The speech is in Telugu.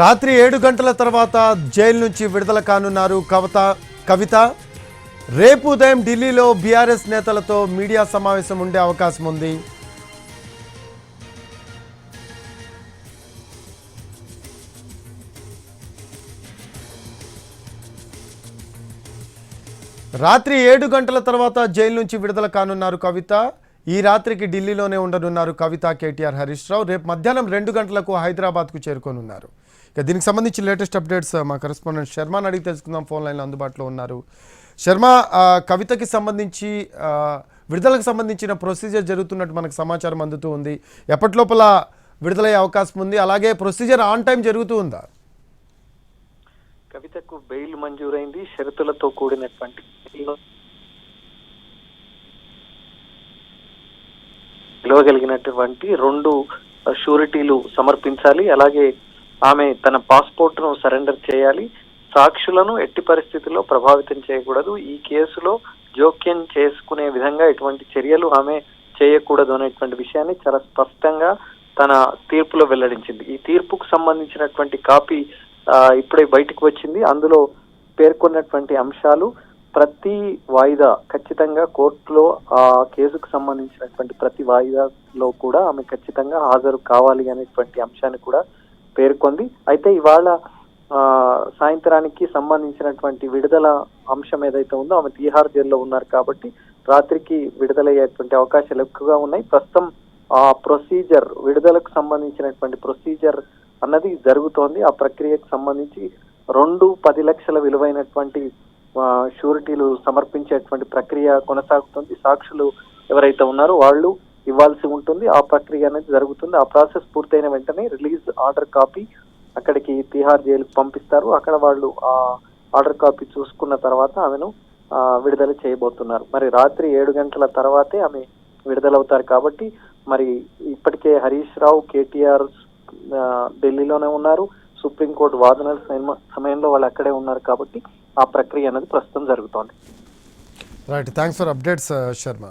రాత్రి 7 గంటల తర్వాత జైలు నుంచి విడుదల కానున్నారు కవిత. రేపు ఉదయం ఢిల్లీలో బీఆర్ఎస్ నేతలతో మీడియా సమావేశం ఉండే అవకాశం ఉంది. రాత్రి 7 గంటల తర్వాత జైలు నుంచి విడుదల కానున్నారు కవిత. ఈ రాత్రికి ఢిల్లీలోనే ఉండనున్నారు కవిత, కేటీఆర్, హరీష్ రావు. రేపు మధ్యాహ్నం 2 గంటలకు హైదరాబాద్కు చేరుకోనున్నారు. ఇక దీనికి సంబంధించి లేటెస్ట్ అప్డేట్స్ మా కరెస్పాండెంట్ శర్మని అడిగి తెలుసుకుందాం. ఫోన్ లైన్లో అందుబాటులో ఉన్నారు. శర్మ, కవితకి సంబంధించి విడుదలకు సంబంధించిన ప్రొసీజర్ జరుగుతున్నట్టు మనకు సమాచారం అందుతూ ఉంది. ఎప్పటిలోపల విడుదలయ్యే అవకాశం ఉంది? అలాగే ప్రొసీజర్ ఆన్ టైం జరుగుతూ ఉందా? కవితకు బెయిల్ మంజూరైంది. షరతులతో కూడినటువంటి పిలవగలిగినటువంటి 2 షూరిటీలు సమర్పించాలి. అలాగే ఆమె తన పాస్పోర్ట్ ను సరెండర్ చేయాలి. సాక్షులను ఎట్టి పరిస్థితుల్లో ప్రభావితం చేయకూడదు. ఈ కేసులో జోక్యం చేసుకునే విధంగా ఎటువంటి చర్యలు ఆమె చేయకూడదు అనేటువంటి విషయాన్ని చాలా స్పష్టంగా తన తీర్పులో వెల్లడించింది. ఈ తీర్పుకు సంబంధించినటువంటి కాపీ ఇప్పుడే బయటకు వచ్చింది. అందులో పేర్కొన్నటువంటి అంశాలు ప్రతి వాయిదా ఖచ్చితంగా కోర్టులో ఆ కేసుకు సంబంధించినటువంటి ప్రతి వాయిదాలో కూడా ఆమె ఖచ్చితంగా హాజరు కావాలి అనేటువంటి అంశాన్ని కూడా పేర్కొంది. అయితే ఇవాళ సాయంత్రానికి సంబంధించినటువంటి విడుదల అంశం ఏదైతే ఉందో, ఆమె తీహార్ జైల్లో ఉన్నారు కాబట్టి రాత్రికి విడుదలయ్యేటువంటి అవకాశాలు ఎక్కువగా ఉన్నాయి. ప్రస్తుతం ఆ ప్రొసీజర్, విడుదలకు సంబంధించినటువంటి ప్రొసీజర్ అన్నది జరుగుతోంది. ఆ ప్రక్రియకు సంబంధించి 10 లక్షల విలువైనటువంటి షూరిటీలు సమర్పించేటువంటి ప్రక్రియ కొనసాగుతుంది. సాక్షులు ఎవరైతే ఉన్నారో వాళ్ళు ఇవ్వాల్సి ఉంటుంది. ఆ ప్రక్రియ అనేది జరుగుతుంది. ఆ ప్రాసెస్ పూర్తయిన వెంటనే రిలీజ్ ఆర్డర్ కాపీ అక్కడికి తిహార్ జైలుకు పంపిస్తారు. అక్కడ వాళ్ళు ఆ ఆర్డర్ కాపీ చూసుకున్న తర్వాత ఆమెను విడుదల చేయబోతున్నారు. మరి రాత్రి 7 గంటల తర్వాతే ఆమె విడుదలవుతారు కాబట్టి మరి ఇప్పటికే హరీష్ రావు, కేటీఆర్ ఢిల్లీలోనే ఉన్నారు. సుప్రీంకోర్టు వాదనల సమయంలో వాళ్ళు అక్కడే ఉన్నారు కాబట్టి ఆ ప్రక్రియ అనేది ప్రస్తుతం జరుగుతోంది. Right, thanks for updates Sharma.